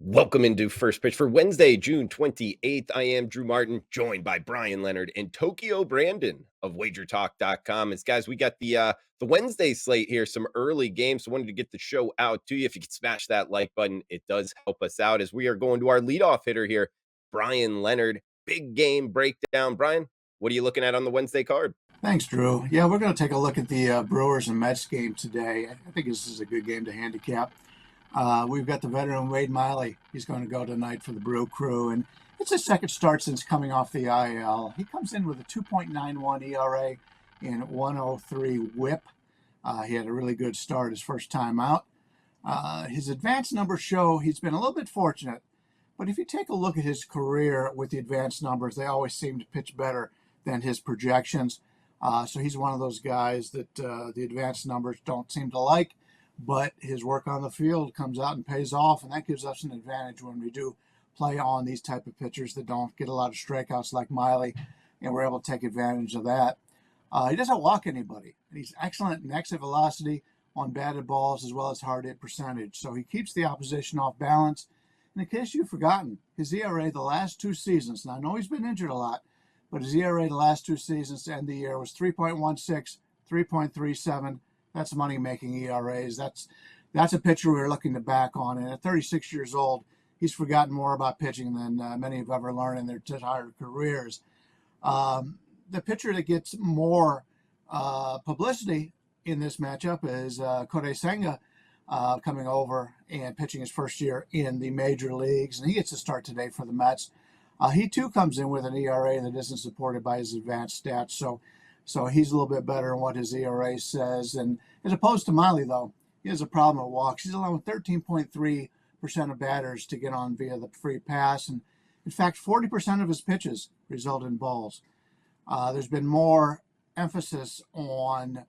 Welcome into First Pitch for Wednesday, June 28th. I am Drew Martin, joined by Brian Leonard and Tokyo Brandon of WagerTalk.com. As guys, we got the Wednesday slate here, some early games. So wanted to get the show out to you. If you could smash that like button, it does help us out as we are going to our leadoff hitter here, Brian Leonard. Big game breakdown. Brian, what are you looking at on the Wednesday card? Thanks, Drew. Yeah, we're going to take a look at the Brewers and Mets game today. I think this is a good game to handicap. We've got the veteran Wade Miley. He's going to go tonight for the Brew Crew, and it's his second start since coming off the IL. He comes in with a 2.91 ERA and 103 WHIP. He had a really good start his first time out. His advanced numbers show he's been a little bit fortunate, but if you take a look at his career with the advanced numbers, they always seem to pitch better than his projections. So he's one of those guys that the advanced numbers don't seem to like, but his work on the field comes out and pays off, and that gives us an advantage when we do play on these type of pitchers that don't get a lot of strikeouts like Miley, and we're able to take advantage of that. He doesn't walk anybody. He's excellent in exit velocity on batted balls as well as hard hit percentage. So he keeps the opposition off balance. And in case you've forgotten, his ERA the last two seasons, and I know he's been injured a lot, but his ERA the last two seasons to end the year was 3.16, 3.37. That's money-making ERAs. That's a pitcher we're looking to back on. And at 36 years old, he's forgotten more about pitching than many have ever learned in their entire careers. The pitcher that gets more publicity in this matchup is Kodai Senga, coming over and pitching his first year in the major leagues. And he gets to start today for the Mets. He too comes in with an ERA that isn't supported by his advanced stats, so he's a little bit better in what his ERA says. And as opposed to Miley, though, he has a problem at walks. He's allowing 13.3% of batters to get on via the free pass, and in fact, 40% of his pitches result in balls. There's been more emphasis on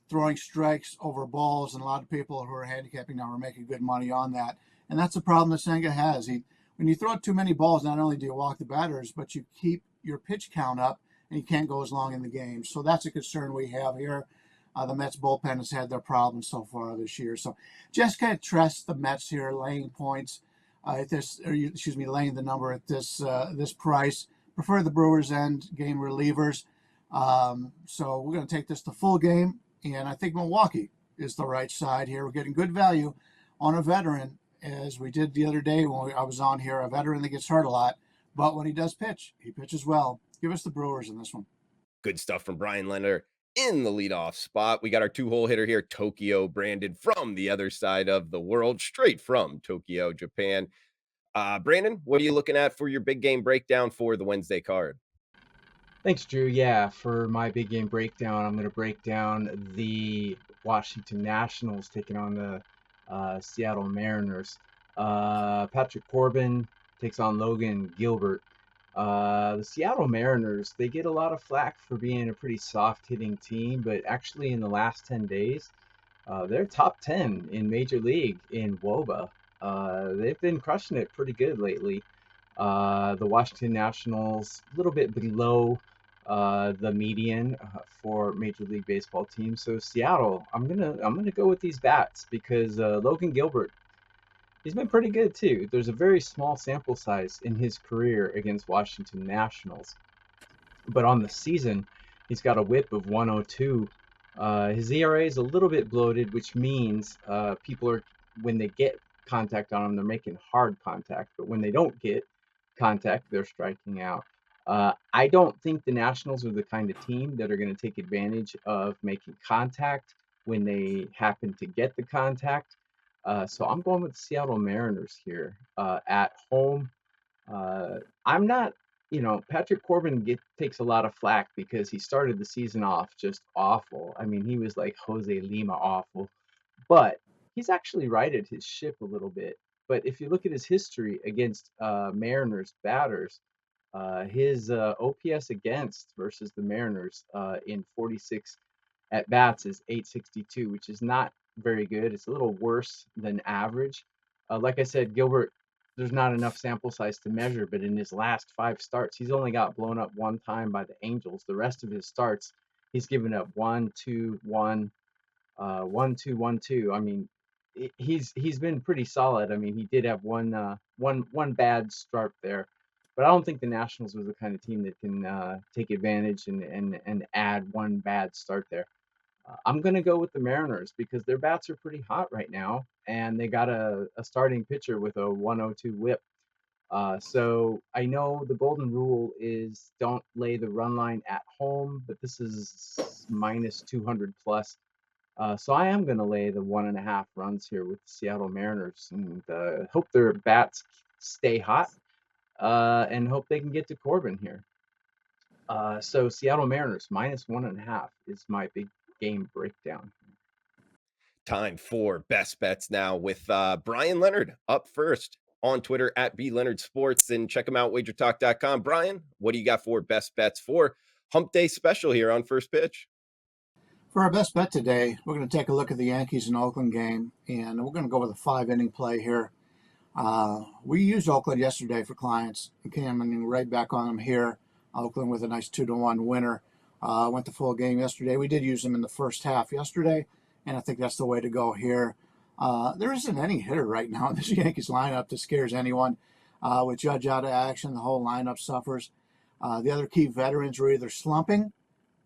throwing strikes over balls, and a lot of people who are handicapping now are making good money on that. And that's a problem that Senga has. When you throw out too many balls, not only do you walk the batters, but you keep your pitch count up, and you can't go as long in the game. So that's a concern we have here. The Mets bullpen has had their problems so far this year. So just kind of trust the Mets here, laying points at this, laying the number at this price. Prefer the Brewers and game relievers. So we're going to take this the full game, and I think Milwaukee is the right side here. We're getting good value on a veteran, as we did the other day when I was on here, a veteran that gets hurt a lot, but when he does pitch, he pitches well. Give us the Brewers in this one. Good stuff from Brian Leonard in the leadoff spot. We got our two-hole hitter here, Tokyo Brandon, from the other side of the world, straight from Tokyo, Japan. Brandon, what are you looking at for your big game breakdown for the Wednesday card? Thanks, Drew. Yeah, for my big game breakdown, I'm going to break down the Washington Nationals taking on the Seattle Mariners. Patrick Corbin takes on Logan Gilbert. The Seattle Mariners, they get a lot of flack for being a pretty soft-hitting team, but actually in the last 10 days, they're top 10 in Major League in WOBA. They've been crushing it pretty good lately. The Washington Nationals, a little bit below the median for Major League Baseball teams. So Seattle, I'm gonna go with these bats because Logan Gilbert, he's been pretty good too. There's a very small sample size in his career against Washington Nationals, but on the season, he's got a WHIP of 102. His ERA is a little bit bloated, which means people are, when they get contact on him, they're making hard contact, but when they don't get contact, they're striking out. I don't think the Nationals are the kind of team that are going to take advantage of making contact when they happen to get the contact. So I'm going with the Seattle Mariners here at home. I'm not, Patrick Corbin takes a lot of flack because he started the season off just awful. I mean, he was like Jose Lima awful, but he's actually righted his ship a little bit. But if you look at his history against Mariners batters, his OPS against versus the Mariners in 46 at bats is 862, which is not very good. It's a little worse than average. Like I said, Gilbert, there's not enough sample size to measure, but in his last 5 starts, he's only got blown up one time by the Angels. The rest of his starts, he's given up 1, 2, 1, 1, 2, 1, 2. I mean, he's been pretty solid. I mean, he did have one bad start there, but I don't think the Nationals was the kind of team that can take advantage and add one bad start there. I'm going to go with the Mariners because their bats are pretty hot right now, and they got a starting pitcher with a 102 whip. So I know the golden rule is don't lay the run line at home, but this is minus 200 plus. So I am going to lay the 1.5 runs here with the Seattle Mariners and hope their bats stay hot and hope they can get to Corbin here. So Seattle Mariners minus 1.5 is my big game breakdown. Time for best bets now with Brian Leonard up first on Twitter at BLeonardSports, and check him out, WagerTalk.com. Brian, what do you got for best bets for Hump Day special here on First Pitch? For our best bet today, we're going to take a look at the Yankees and Oakland game, and we're going to go with a 5-inning play here. We used Oakland yesterday for clients and came right back on them here. Oakland with a nice 2-1 winner. Went the full game yesterday. We did use them in the first half yesterday, and I think that's the way to go here. There isn't any hitter right now in this Yankees lineup that scares anyone. With Judge out of action, the whole lineup suffers. The other key veterans are either slumping,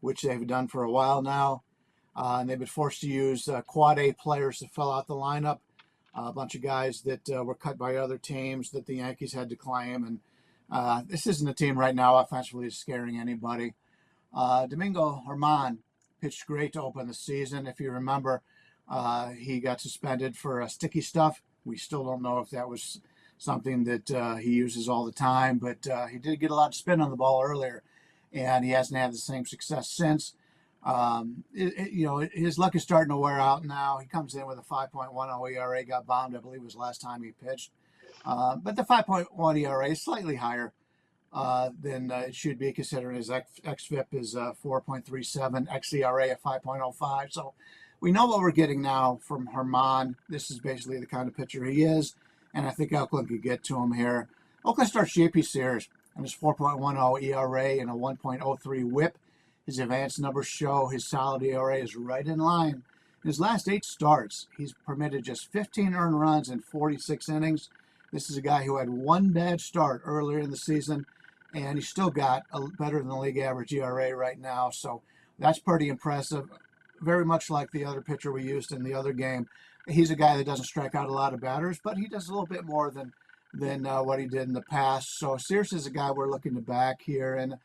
which they've done for a while now, and they've been forced to use quad A players to fill out the lineup. A bunch of guys that were cut by other teams that the Yankees had to claim. And this isn't a team right now offensively is scaring anybody. Domingo Germán pitched great to open the season. If you remember, he got suspended for sticky stuff. We still don't know if that was something that he uses all the time, but he did get a lot of spin on the ball earlier, and he hasn't had the same success since. His luck is starting to wear out now. He comes in with a 5.10 ERA, got bombed, I believe, was last time he pitched. But the 5.1 ERA is slightly higher than it should be, considering his xFIP is 4.37, xERA at 5.05. So we know what we're getting now from Germán. This is basically the kind of pitcher he is, and I think Oakland could get to him here. Oakland starts JP Sears and his 4.10 ERA and a 1.03 WHIP. His advanced numbers show his solid ERA is right in line. In his last 8 starts, he's permitted just 15 earned runs in 46 innings. This is a guy who had one bad start earlier in the season, and he's still got a better than the league average ERA right now. So that's pretty impressive. Very much like the other pitcher we used in the other game. He's a guy that doesn't strike out a lot of batters, but he does a little bit more than what he did in the past. So Sears is a guy we're looking to back here. And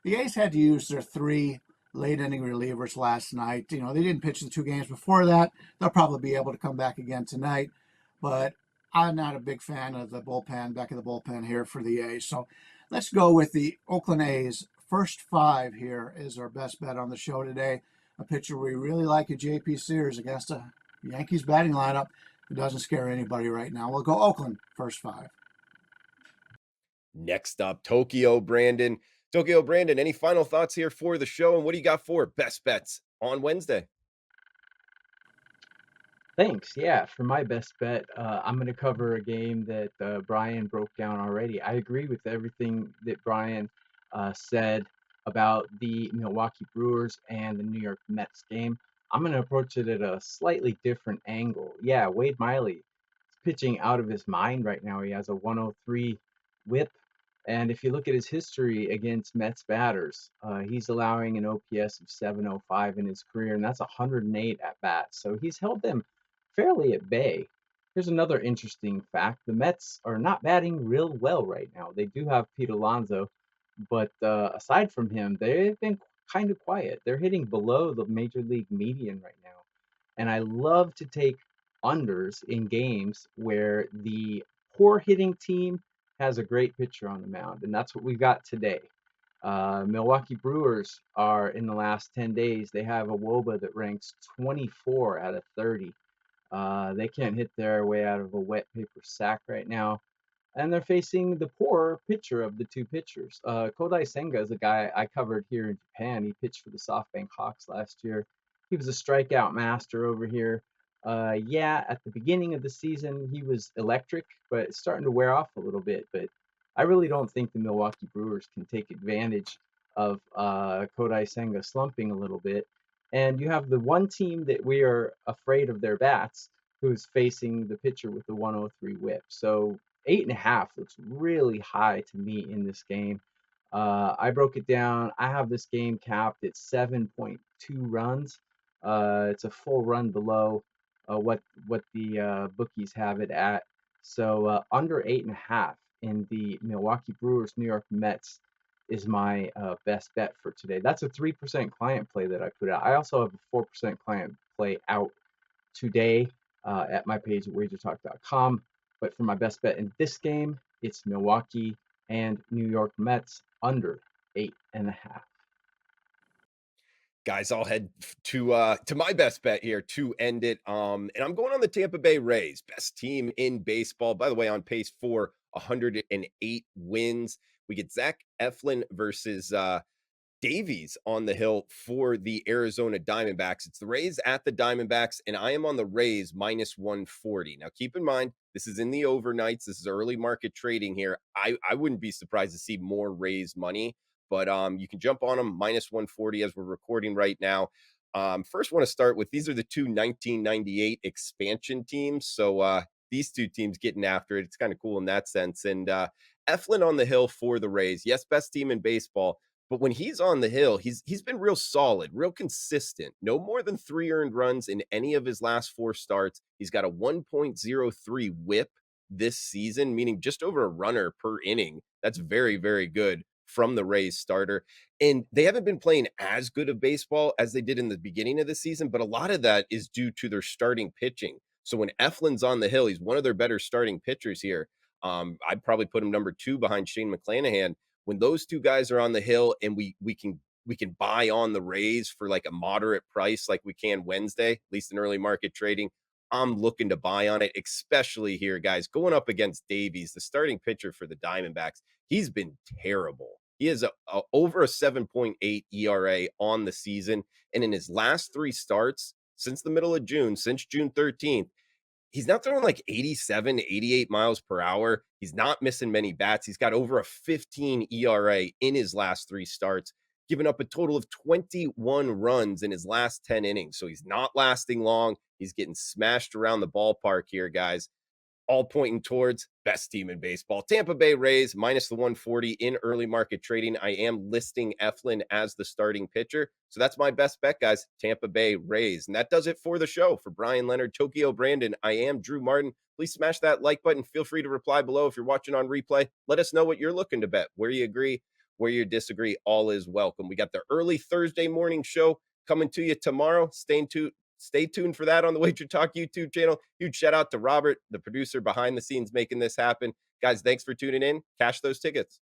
the A's had to use their 3 late inning relievers last night. They didn't pitch the 2 games before that. They'll probably be able to come back again tonight. But I'm not a big fan of the bullpen, back of the bullpen here for the A's. So let's go with the Oakland A's. First 5 here is our best bet on the show today. A pitcher we really like at JP Sears against a Yankees batting lineup that doesn't scare anybody right now. We'll go Oakland, first 5. Next up, Tokyo Brandon. Tokyo Brandon, any final thoughts here for the show? And what do you got for best bets on Wednesday? Thanks. Yeah, for my best bet, I'm going to cover a game that Brian broke down already. I agree with everything that Brian said about the Milwaukee Brewers and the New York Mets game. I'm going to approach it at a slightly different angle. Yeah, Wade Miley is pitching out of his mind right now. He has a 103 whip. And if you look at his history against Mets batters, he's allowing an OPS of 705 in his career, and that's 108 at bats. So he's held them fairly at bay. Here's another interesting fact. The Mets are not batting real well right now. They do have Pete Alonso, but aside from him, they've been kind of quiet. They're hitting below the major league median right now. And I love to take unders in games where the poor hitting team has a great pitcher on the mound. And that's what we got today. Milwaukee Brewers are in the last 10 days, they have a WOBA that ranks 24 out of 30. They can't hit their way out of a wet paper sack right now. And they're facing the poor pitcher of the 2 pitchers. Kodai Senga is a guy I covered here in Japan. He pitched for the SoftBank Hawks last year. He was a strikeout master over here. At the beginning of the season, he was electric, but it's starting to wear off a little bit. But I really don't think the Milwaukee Brewers can take advantage of Kodai Senga slumping a little bit. And you have the one team that we are afraid of their bats, who's facing the pitcher with the 103 whip. So 8.5 looks really high to me in this game. I broke it down. I have this game capped at 7.2 runs. It's a full run below what the bookies have it at. So under 8.5 in the Milwaukee Brewers New York Mets is my best bet for today. That's a 3% client play that I put out. I also have a 4% client play out today at my page at WagerTalk.com. But for my best bet in this game, it's Milwaukee and New York Mets under 8.5. Guys, I'll head to my best bet here to end it. And I'm going on the Tampa Bay Rays, best team in baseball. By the way, on pace for 108 wins. We get Zach Eflin versus Davies on the hill for the Arizona Diamondbacks. It's the Rays at the Diamondbacks, and I am on the Rays minus 140. Now, keep in mind, this is in the overnights. This is early market trading here. I wouldn't be surprised to see more Rays money, but you can jump on them minus 140 as we're recording right now. First, want to start with these are the two 1998 expansion teams. So these two teams getting after it. It's kind of cool in that sense. And Eflin on the hill for the Rays. Yes, best team in baseball. But when he's on the hill, he's been real solid, real consistent. No more than 3 earned runs in any of his last 4 starts. He's got a 1.03 whip this season, meaning just over a runner per inning. That's very, very good from the Rays starter. And they haven't been playing as good of baseball as they did in the beginning of the season, but a lot of that is due to their starting pitching. So when Eflin's on the hill, he's one of their better starting pitchers here. I'd probably put him number 2 behind Shane McClanahan. When those two guys are on the hill and we can buy on the Rays for like a moderate price like we can Wednesday, at least in early market trading, I'm looking to buy on it, especially here, guys, going up against Davies, the starting pitcher for the Diamondbacks. He's been terrible. He is over a 7.8 ERA on the season. And in his last 3 starts since the middle of June, since June 13th, he's now throwing like 87, 88 miles per hour. He's not missing many bats. He's got over a 15 ERA in his last 3 starts, giving up a total of 21 runs in his last 10 innings. So he's not lasting long. He's getting smashed around the ballpark here, guys. All pointing towards best team in baseball. Tampa Bay Rays minus the 140 in early market trading. I am listing Eflin as the starting pitcher. So that's my best bet, guys. Tampa Bay Rays. And that does it for the show. For Brian Leonard, Tokyo Brandon, I am Drew Martin. Please smash that like button. Feel free to reply below if you're watching on replay. Let us know what you're looking to bet, where you agree, where you disagree. All is welcome. We got the early Thursday morning show coming to you tomorrow. Stay tuned for that on the Wager Talk YouTube channel. Huge shout out to Robert, the producer behind the scenes making this happen. Guys, thanks for tuning in. Cash those tickets.